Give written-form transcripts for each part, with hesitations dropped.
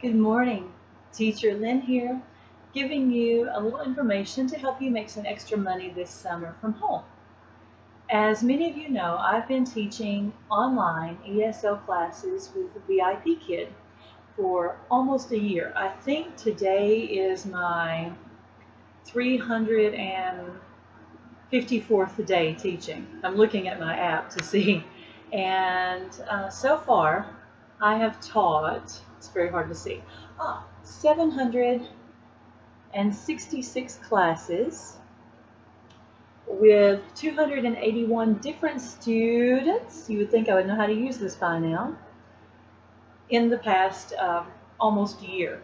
Good morning. Teacher Lynn here, giving you a little information to help you make some extra money this summer from home. As many of you know, I've been teaching online ESL classes with the VipKid for almost a year. I think today is my 354th day teaching. I'm looking at my app to see. And so far, I have taught, it's very hard to see, 766 classes with 281 different students. You would think I would know how to use this by now. In the past almost year.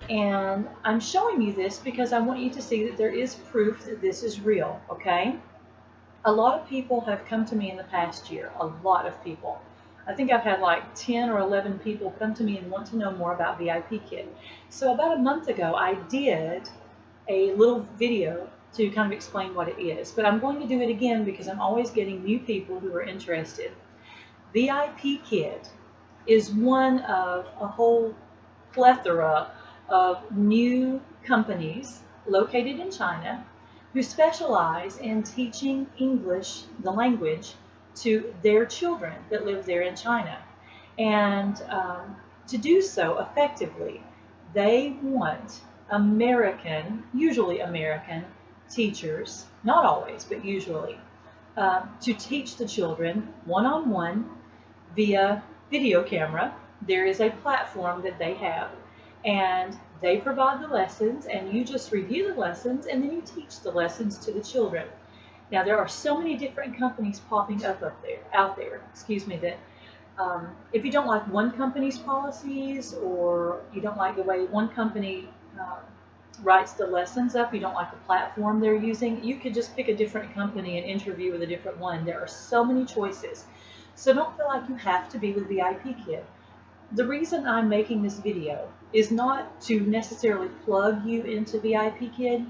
And I'm showing you this because I want you to see that there is proof that this is real, okay? A lot of people have come to me in the past year, a lot of people. I think I've had like 10 or 11 people come to me and want to know more about VipKid. So about a month ago, I did a little video to kind of explain what it is, but I'm going to do it again because I'm always getting new people who are interested. VipKid is one of a whole plethora of new companies located in China who specialize in teaching English, the language, to their children that live there in China. And to do so effectively, they want American, usually American, teachers, not always, but usually, to teach the children one-on-one via video camera. There is a platform that they have, and they provide the lessons, and you just review the lessons, and then you teach the lessons to the children. Now, there are so many different companies popping up out there, that if you don't like one company's policies, or you don't like the way one company writes the lessons up, you don't like the platform they're using, you could just pick a different company and interview with a different one. There are so many choices. So don't feel like you have to be with VipKid. The reason I'm making this video is not to necessarily plug you into VipKid.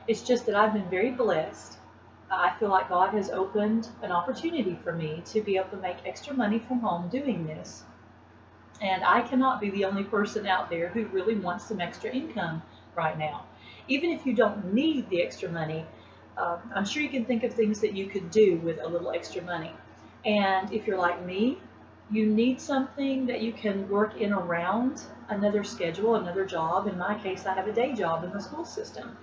It's just that I've been very blessed. I feel like God has opened an opportunity for me to be able to make extra money from home doing this. And I cannot be the only person out there who really wants some extra income right now. Even if you don't need the extra money, I'm sure you can think of things that you could do with a little extra money. And if you're like me, you need something that you can work in around another schedule, another job. In my case, I have a day job in the school system.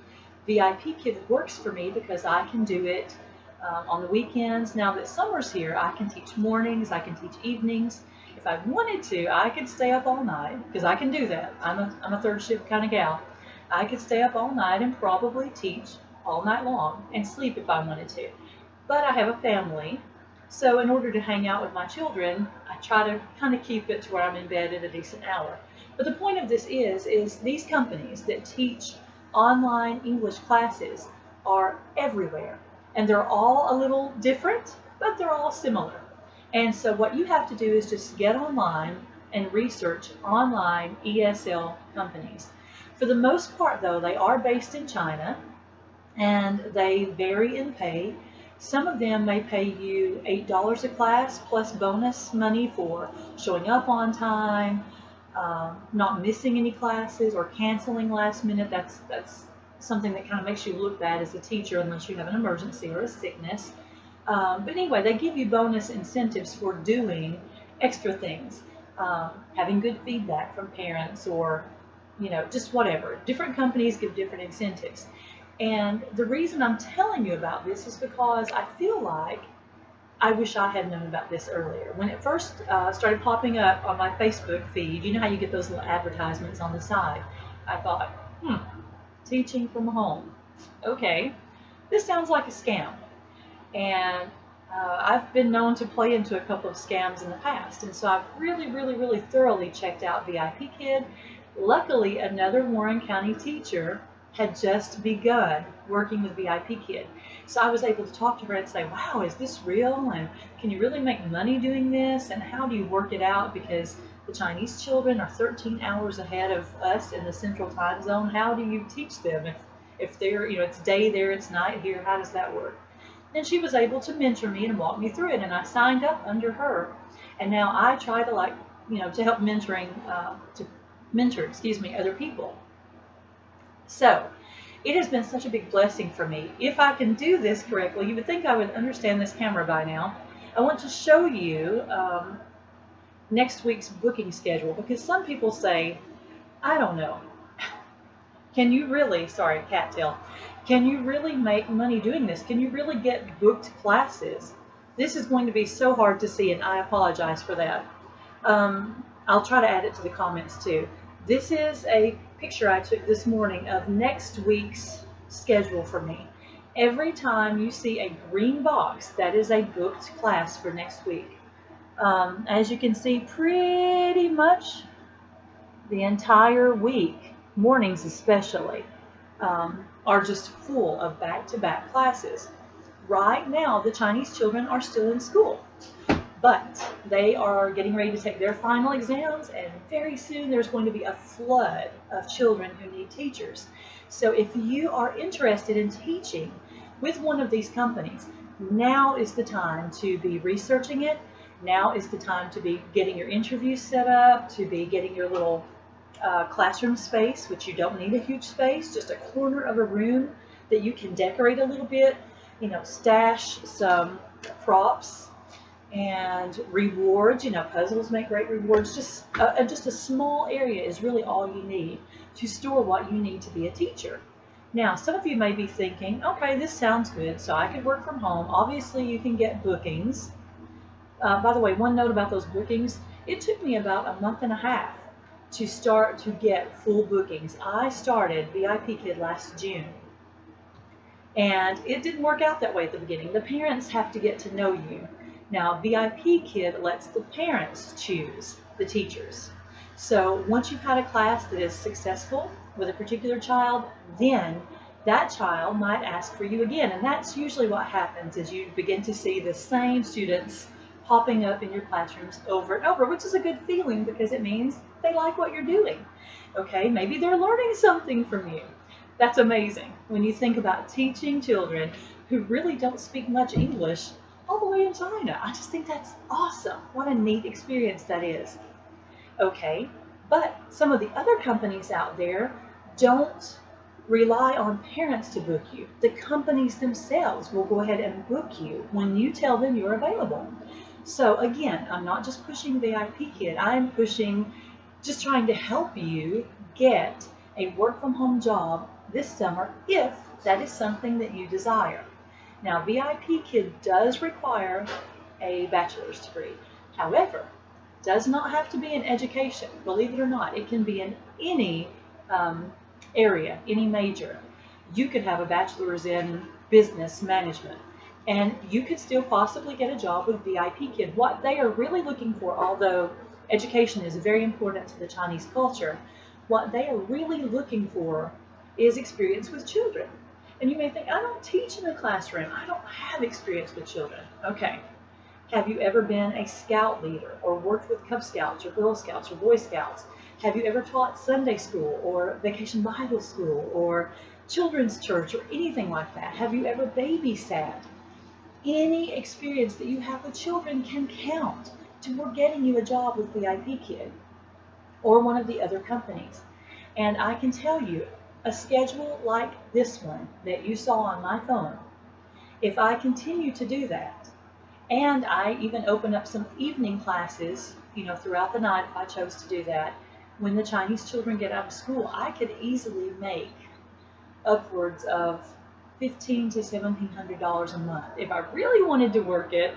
VipKid works for me because I can do it on the weekends. Now that summer's here, I can teach mornings, I can teach evenings. If I wanted to, I could stay up all night, because I can do that. I'm a third shift kind of gal. I could stay up all night and probably teach all night long and sleep if I wanted to. But I have a family, so in order to hang out with my children, I try to kind of keep it to where I'm in bed at a decent hour. But the point of this is these companies that teach online English classes are everywhere, and they're all a little different, but they're all similar. And so what you have to do is just get online and research online ESL companies. For the most part, though, they are based in China, and they vary in pay. Some of them may pay you $8 a class plus bonus money for showing up on time, not missing any classes, or canceling last minute. That's something that kind of makes you look bad as a teacher unless you have an emergency or a sickness. But anyway, they give you bonus incentives for doing extra things, having good feedback from parents, or just whatever. Different companies give different incentives. And the reason I'm telling you about this is because I feel like I wish I had known about this earlier. When it first started popping up on my Facebook feed, you know how you get those little advertisements on the side? I thought, teaching from home. Okay, this sounds like a scam. And I've been known to play into a couple of scams in the past. And so I've really thoroughly checked out VipKid. Luckily, another Warren County teacher had just begun working with VipKid. So I was able to talk to her and say, wow, is this real? And can you really make money doing this? And how do you work it out? Because the Chinese children are 13 hours ahead of us in the central time zone. How do you teach them? If they're, it's day there, it's night here, how does that work? And she was able to mentor me and walk me through it. And I signed up under her. And now I try to to help mentor, excuse me, other people. So it has been such a big blessing for me. If I can do this correctly, you would think I would understand this camera by now. I want to show you next week's booking schedule, because some people say, I don't know, can you really, sorry, cattail, can you really make money doing this? Can you really get booked classes? This is going to be so hard to see, and I apologize for that. I'll try to add it to the comments too. This is a picture I took this morning of next week's schedule for me. Every time you see a green box, that is a booked class for next week. As you can see, pretty much the entire week, mornings especially, are just full of back-to-back classes. Right now, the Chinese children are still in school, but they are getting ready to take their final exams, and very soon there's going to be a flood of children who need teachers. So if you are interested in teaching with one of these companies, now is the time to be researching it. Now is the time to be getting your interviews set up, to be getting your little classroom space, which you don't need a huge space, just a corner of a room that you can decorate a little bit, stash some props and rewards. Puzzles make great rewards. Just a small area is really all you need to store what you need to be a teacher. Now, some of you may be thinking, okay, this sounds good, so I could work from home. Obviously, you can get bookings. By the way, one note about those bookings, it took me about a month and a half to start to get full bookings. I started VipKid last June, and it didn't work out that way at the beginning. The parents have to get to know you. Now, VipKid lets the parents choose the teachers. So once you've had a class that is successful with a particular child, then that child might ask for you again. And that's usually what happens, is you begin to see the same students popping up in your classrooms over and over, which is a good feeling because it means they like what you're doing. Okay, maybe they're learning something from you. That's amazing when you think about teaching children who really don't speak much English all the way in China. I just think that's awesome. What a neat experience that is. Okay, but some of the other companies out there don't rely on parents to book you. The companies themselves will go ahead and book you when you tell them you're available. So again, I'm not just pushing VipKid, I'm pushing, just trying to help you get a work from home job this summer if that is something that you desire. Now, VipKid does require a bachelor's degree. However, does not have to be in education. Believe it or not, it can be in any area, any major. You could have a bachelor's in business management, and you could still possibly get a job with VipKid. What they are really looking for, although education is very important to the Chinese culture, what they are really looking for is experience with children. And you may think, I don't teach in a classroom. I don't have experience with children. Okay. Have you ever been a scout leader or worked with Cub Scouts or Girl Scouts or Boy Scouts? Have you ever taught Sunday school or Vacation Bible School or children's church or anything like that? Have you ever babysat? Any experience that you have with children can count toward getting you a job with VipKid or one of the other companies. And I can tell you, a schedule like this one that you saw on my phone, if I continue to do that, and I even open up some evening classes, throughout the night if I chose to do that, when the Chinese children get out of school, I could easily make upwards of $1,500 to $1,700 a month if I really wanted to work it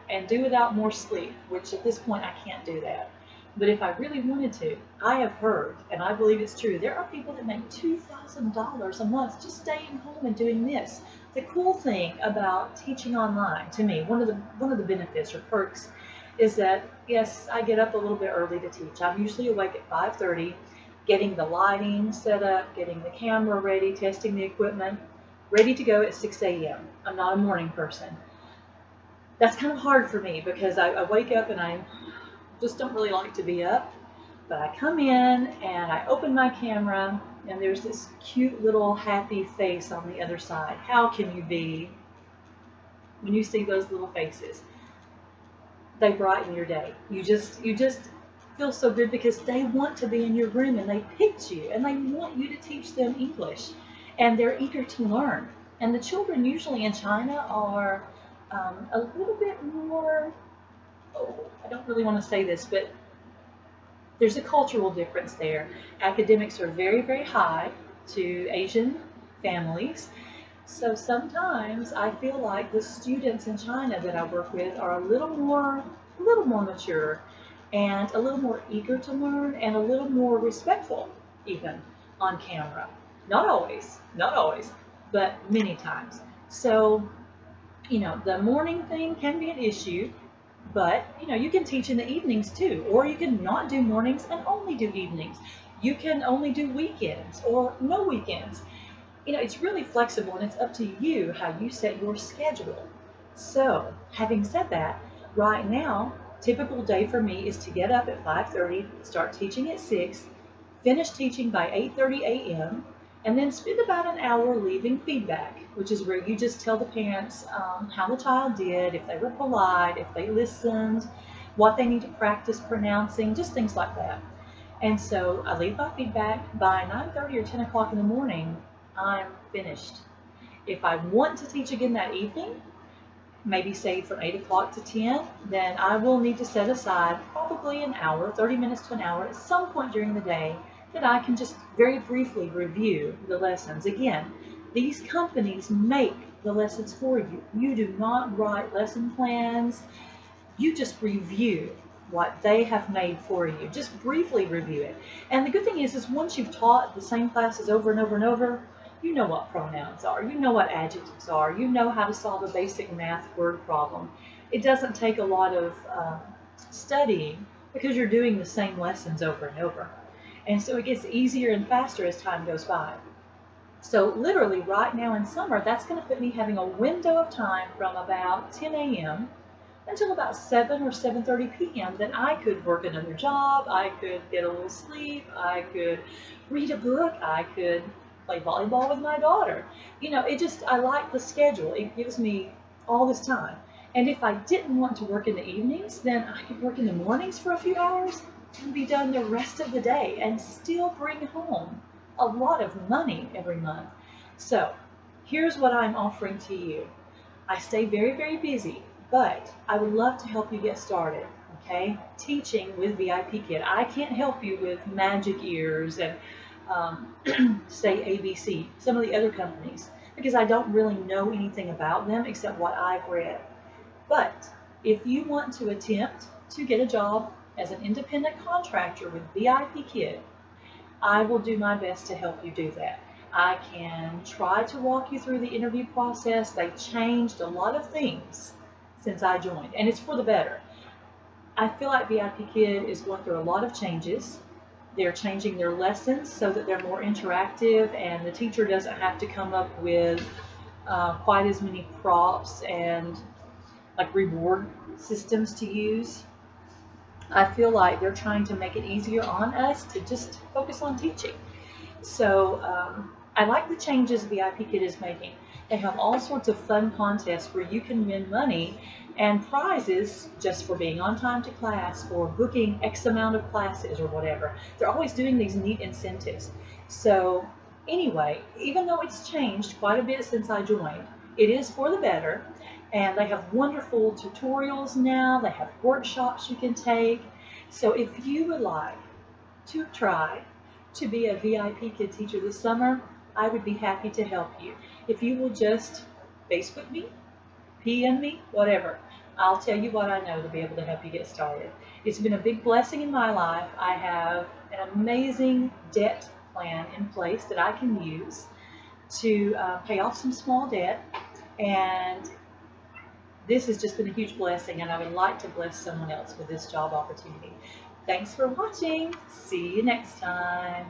and do without more sleep, which at this point I can't do that. But if I really wanted to, I have heard, and I believe it's true, there are people that make $2,000 a month just staying home and doing this. The cool thing about teaching online, to me, one of the benefits or perks is that, yes, I get up a little bit early to teach. I'm usually awake at 5:30, getting the lighting set up, getting the camera ready, testing the equipment, ready to go at 6 a.m. I'm not a morning person. That's kind of hard for me because I wake up and I just don't really like to be up. But I come in and I open my camera and there's this cute little happy face on the other side. How can you be when you see those little faces? They brighten your day. You just feels so good because they want to be in your room and they picked you and they want you to teach them English and they're eager to learn. And the children usually in China are a little bit more, oh, I don't really want to say this, but there's a cultural difference there. Academics are very, very high to Asian families. So sometimes I feel like the students in China that I work with are a little more mature and a little more eager to learn and a little more respectful even on camera. Not always, but many times. So, the morning thing can be an issue, but you can teach in the evenings too, or you can not do mornings and only do evenings. You can only do weekends or no weekends. It's really flexible and it's up to you how you set your schedule. So, having said that, right now, typical day for me is to get up at 5:30, start teaching at 6, finish teaching by 8:30 a.m., and then spend about an hour leaving feedback, which is where you just tell the parents how the child did, if they were polite, if they listened, what they need to practice pronouncing, just things like that. And so I leave my feedback. By 9:30 or 10 o'clock in the morning, I'm finished. If I want to teach again that evening, maybe say from 8 o'clock to 10, then I will need to set aside probably an hour, 30 minutes to an hour at some point during the day that I can just very briefly review the lessons. Again, these companies make the lessons for you. You do not write lesson plans. You just review what they have made for you. Just briefly review it. And the good thing is once you've taught the same classes over and over and over, you know what pronouns are, you know what adjectives are, you know how to solve a basic math word problem. It doesn't take a lot of studying because you're doing the same lessons over and over. And so it gets easier and faster as time goes by. So literally right now in summer, that's going to put me having a window of time from about 10 a.m. until about 7 or 7:30 p.m. that I could work another job, I could get a little sleep, I could read a book, I could play volleyball with my daughter. I like the schedule. It gives me all this time. And if I didn't want to work in the evenings, then I could work in the mornings for a few hours and be done the rest of the day and still bring home a lot of money every month. So here's what I'm offering to you. I stay very, very busy, but I would love to help you get started, okay? Teaching with VipKid. I can't help you with magic ears and say ABC, some of the other companies, because I don't really know anything about them except what I've read. But if you want to attempt to get a job as an independent contractor with VipKid, I will do my best to help you do that. I can try to walk you through the interview process. They changed a lot of things since I joined, and it's for the better. I feel like VipKid is going through a lot of changes. They're changing their lessons so that they're more interactive and the teacher doesn't have to come up with quite as many props and like reward systems to use. I feel like they're trying to make it easier on us to just focus on teaching. So I like the changes VipKid is making. They have all sorts of fun contests where you can win money and prizes just for being on time to class or booking X amount of classes or whatever. They're always doing these neat incentives. So anyway, even though it's changed quite a bit since I joined, it is for the better. And they have wonderful tutorials now. They have workshops you can take. So if you would like to try to be a VipKid teacher this summer, I would be happy to help you. If you will just Facebook me, PM me, whatever. I'll tell you what I know to be able to help you get started. It's been a big blessing in my life. I have an amazing debt plan in place that I can use to pay off some small debt, and this has just been a huge blessing, and I would like to bless someone else with this job opportunity. Thanks for watching. See you next time.